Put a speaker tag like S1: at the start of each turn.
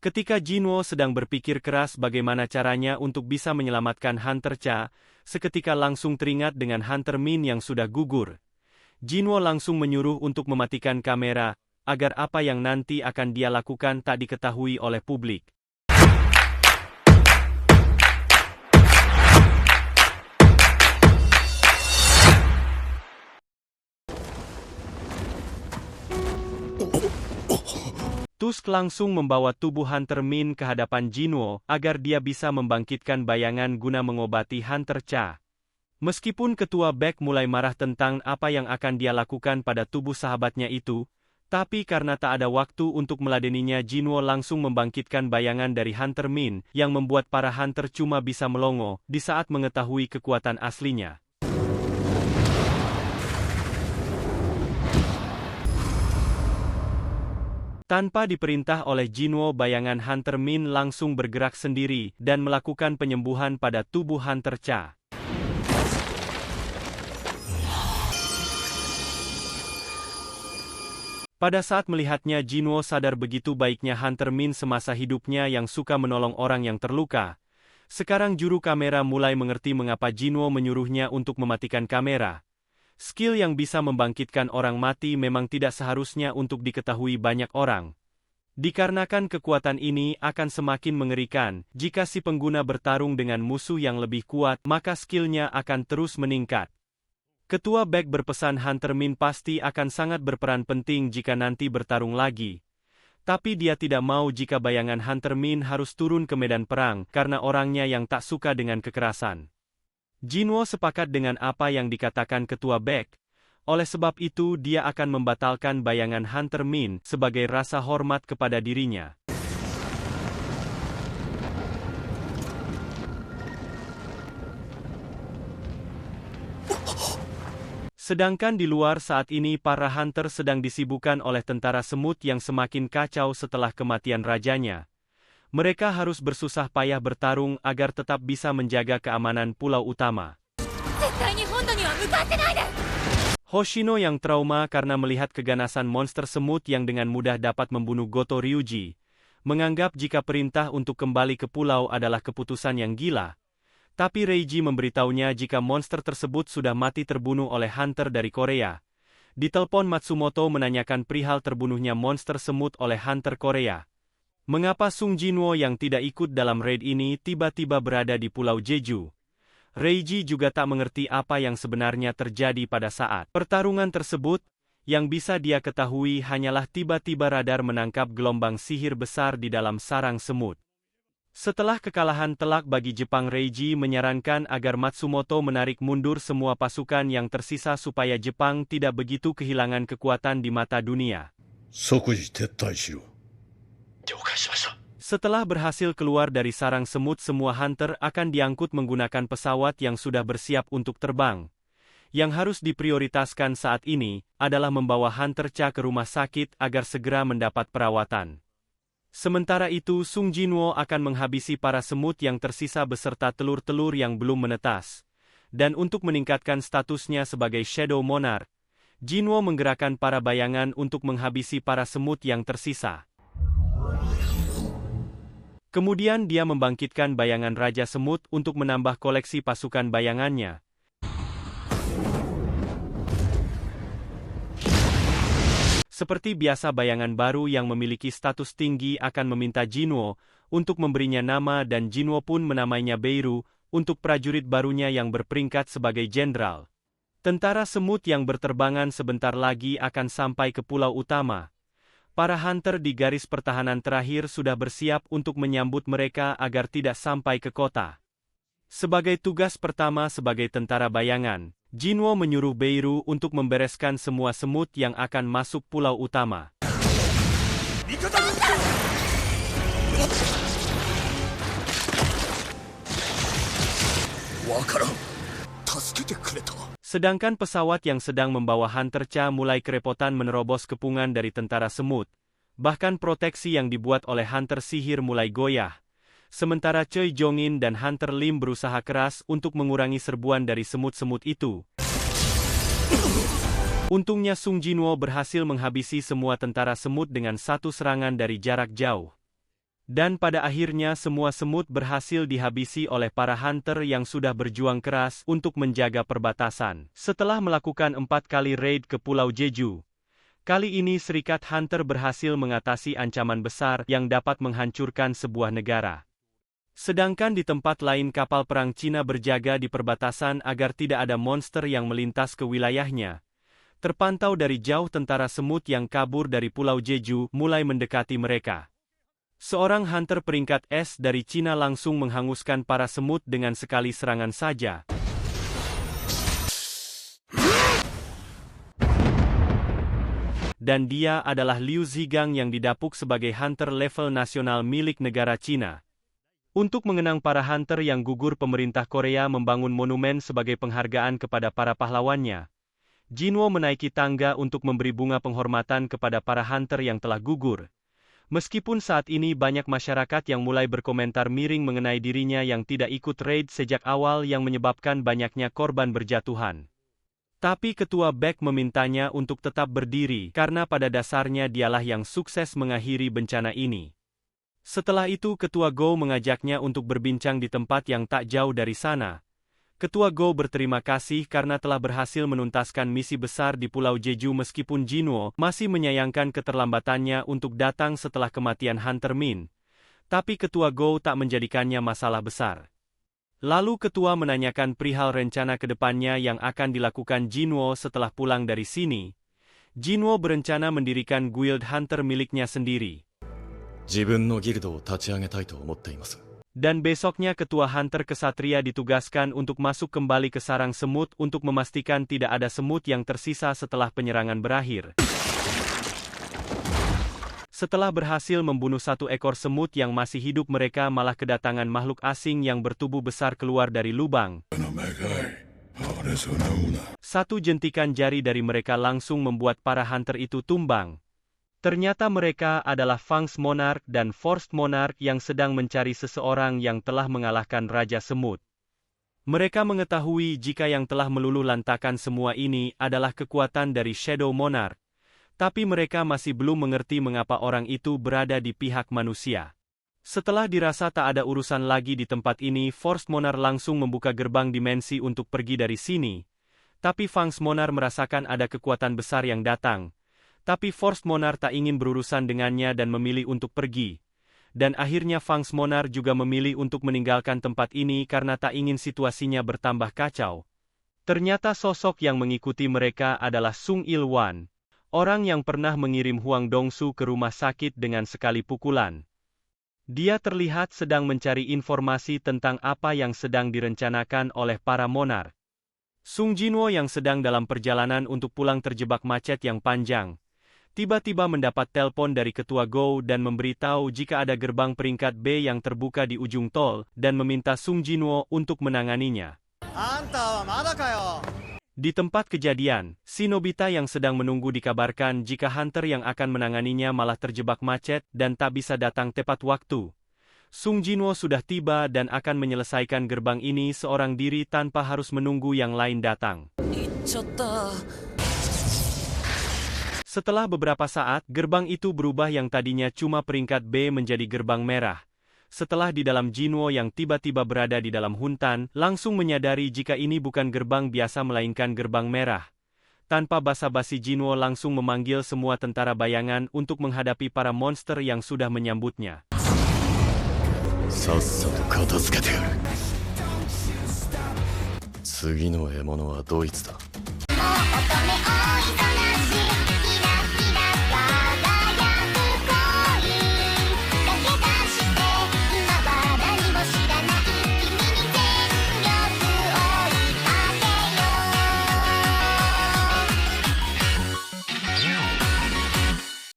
S1: Ketika Jinwo sedang berpikir keras bagaimana caranya untuk bisa menyelamatkan Hunter Cha, seketika langsung teringat dengan Hunter Min yang sudah gugur. Jinwo langsung menyuruh untuk mematikan kamera, agar apa yang nanti akan dia lakukan tak diketahui oleh publik. Tusk langsung membawa tubuh Hunter Min ke hadapan Jinwo agar dia bisa membangkitkan bayangan guna mengobati Hunter Cha. Meskipun Ketua Beck mulai marah tentang apa yang akan dia lakukan pada tubuh sahabatnya itu, tapi karena tak ada waktu untuk meladeninya, Jinwo langsung membangkitkan bayangan dari Hunter Min yang membuat para Hunter cuma bisa melongo di saat mengetahui kekuatan aslinya. Tanpa diperintah oleh Jinwo, bayangan Hunter Min langsung bergerak sendiri dan melakukan penyembuhan pada tubuh Hunter Cha. Pada saat melihatnya, Jinwo sadar begitu baiknya Hunter Min semasa hidupnya yang suka menolong orang yang terluka. Sekarang juru kamera mulai mengerti mengapa Jinwo menyuruhnya untuk mematikan kamera. Skill yang bisa membangkitkan orang mati memang tidak seharusnya untuk diketahui banyak orang. Dikarenakan kekuatan ini akan semakin mengerikan, jika si pengguna bertarung dengan musuh yang lebih kuat, maka skillnya akan terus meningkat. Ketua Beck berpesan Hunter Min pasti akan sangat berperan penting jika nanti bertarung lagi. Tapi dia tidak mau jika bayangan Hunter Min harus turun ke medan perang karena orangnya yang tak suka dengan kekerasan. Jinwo sepakat dengan apa yang dikatakan Ketua Beck. Oleh sebab itu dia akan membatalkan bayangan Hunter Min sebagai rasa hormat kepada dirinya. Sedangkan di luar saat ini para Hunter sedang disibukkan oleh tentara semut yang semakin kacau setelah kematian rajanya. Mereka harus bersusah payah bertarung agar tetap bisa menjaga keamanan pulau utama. Hoshino yang trauma karena melihat keganasan monster semut yang dengan mudah dapat membunuh Goto Ryuji, menganggap jika perintah untuk kembali ke pulau adalah keputusan yang gila. Tapi Reiji memberitahunya jika monster tersebut sudah mati terbunuh oleh hunter dari Korea. Di telepon Matsumoto menanyakan perihal terbunuhnya monster semut oleh hunter Korea. Mengapa Sung Jinwo yang tidak ikut dalam raid ini tiba-tiba berada di Pulau Jeju? Reiji juga tak mengerti apa yang sebenarnya terjadi pada saat pertarungan tersebut. Yang bisa dia ketahui hanyalah tiba-tiba radar menangkap gelombang sihir besar di dalam sarang semut. Setelah kekalahan telak bagi Jepang, Reiji menyarankan agar Matsumoto menarik mundur semua pasukan yang tersisa supaya Jepang tidak begitu kehilangan kekuatan di mata dunia. Setelah berhasil keluar dari sarang semut, semua hunter akan diangkut menggunakan pesawat yang sudah bersiap untuk terbang. Yang harus diprioritaskan saat ini adalah membawa Hunter Cha ke rumah sakit agar segera mendapat perawatan. Sementara itu, Sung Jinwo akan menghabisi para semut yang tersisa beserta telur-telur yang belum menetas. Dan untuk meningkatkan statusnya sebagai Shadow Monarch, Jinwo menggerakkan para bayangan untuk menghabisi para semut yang tersisa. Kemudian dia membangkitkan bayangan Raja Semut untuk menambah koleksi pasukan bayangannya. Seperti biasa, bayangan baru yang memiliki status tinggi akan meminta Jinwo untuk memberinya nama dan Jinwo pun menamainya Beiru untuk prajurit barunya yang berperingkat sebagai jenderal. Tentara semut yang berterbangan sebentar lagi akan sampai ke pulau utama. Para hunter di garis pertahanan terakhir sudah bersiap untuk menyambut mereka agar tidak sampai ke kota. Sebagai tugas pertama sebagai tentara bayangan, Jinwo menyuruh Beiru untuk membereskan semua semut yang akan masuk pulau utama. Sedangkan pesawat yang sedang membawa Hunter Cha mulai kerepotan menerobos kepungan dari tentara semut. Bahkan proteksi yang dibuat oleh Hunter sihir mulai goyah. Sementara Choi Jongin dan Hunter Lim berusaha keras untuk mengurangi serbuan dari semut-semut itu. Untungnya Sung Jinwo berhasil menghabisi semua tentara semut dengan satu serangan dari jarak jauh. Dan pada akhirnya semua semut berhasil dihabisi oleh para hunter yang sudah berjuang keras untuk menjaga perbatasan. Setelah melakukan 4 kali raid ke Pulau Jeju, kali ini Serikat Hunter berhasil mengatasi ancaman besar yang dapat menghancurkan sebuah negara. Sedangkan di tempat lain kapal perang Cina berjaga di perbatasan agar tidak ada monster yang melintas ke wilayahnya. Terpantau dari jauh tentara semut yang kabur dari Pulau Jeju mulai mendekati mereka. Seorang hunter peringkat S dari Cina langsung menghanguskan para semut dengan sekali serangan saja. Dan dia adalah Liu Zhigang yang didapuk sebagai hunter level nasional milik negara Cina. Untuk mengenang para hunter yang gugur, pemerintah Korea membangun monumen sebagai penghargaan kepada para pahlawannya. Jinwo menaiki tangga untuk memberi bunga penghormatan kepada para hunter yang telah gugur. Meskipun saat ini banyak masyarakat yang mulai berkomentar miring mengenai dirinya yang tidak ikut raid sejak awal yang menyebabkan banyaknya korban berjatuhan. Tapi Ketua Beck memintanya untuk tetap berdiri karena pada dasarnya dialah yang sukses mengakhiri bencana ini. Setelah itu Ketua Go mengajaknya untuk berbincang di tempat yang tak jauh dari sana. Ketua Go berterima kasih karena telah berhasil menuntaskan misi besar di Pulau Jeju meskipun Jinwo masih menyayangkan keterlambatannya untuk datang setelah kematian Hunter Min. Tapi Ketua Go tak menjadikannya masalah besar. Lalu Ketua menanyakan perihal rencana ke depannya yang akan dilakukan Jinwo setelah pulang dari sini. Jinwo berencana mendirikan guild hunter miliknya sendiri. Dan besoknya Ketua Hunter Kesatria ditugaskan untuk masuk kembali ke sarang semut untuk memastikan tidak ada semut yang tersisa setelah penyerangan berakhir. Setelah berhasil membunuh 1 ekor semut yang masih hidup, mereka malah kedatangan makhluk asing yang bertubuh besar keluar dari lubang. 1 jentikan jari dari mereka langsung membuat para hunter itu tumbang. Ternyata mereka adalah Fangs Monarch dan Forest Monarch yang sedang mencari seseorang yang telah mengalahkan Raja Semut. Mereka mengetahui jika yang telah meluluh lantakan semua ini adalah kekuatan dari Shadow Monarch. Tapi mereka masih belum mengerti mengapa orang itu berada di pihak manusia. Setelah dirasa tak ada urusan lagi di tempat ini, Forest Monarch langsung membuka gerbang dimensi untuk pergi dari sini. Tapi Fangs Monarch merasakan ada kekuatan besar yang datang. Tapi Forest Monarch tak ingin berurusan dengannya dan memilih untuk pergi. Dan akhirnya Fangs Monarch juga memilih untuk meninggalkan tempat ini karena tak ingin situasinya bertambah kacau. Ternyata sosok yang mengikuti mereka adalah Sung Il-wan, orang yang pernah mengirim Huang Dongsu ke rumah sakit dengan sekali pukulan. Dia terlihat sedang mencari informasi tentang apa yang sedang direncanakan oleh para monark. Sung Jinwo yang sedang dalam perjalanan untuk pulang terjebak macet yang panjang. Tiba-tiba mendapat telepon dari Ketua Go dan memberitahu jika ada gerbang peringkat B yang terbuka di ujung tol dan meminta Sung Jinwo untuk menanganinya. Di tempat kejadian, si Nobita yang sedang menunggu dikabarkan jika hunter yang akan menanganinya malah terjebak macet dan tak bisa datang tepat waktu. Sung Jinwo sudah tiba dan akan menyelesaikan gerbang ini seorang diri tanpa harus menunggu yang lain datang. Setelah beberapa saat, gerbang itu berubah yang tadinya cuma peringkat B menjadi gerbang merah. Setelah di dalam Jinwo yang tiba-tiba berada di dalam hutan, langsung menyadari jika ini bukan gerbang biasa melainkan gerbang merah. Tanpa basa-basi Jinwo langsung memanggil semua tentara bayangan untuk menghadapi para monster yang sudah menyambutnya.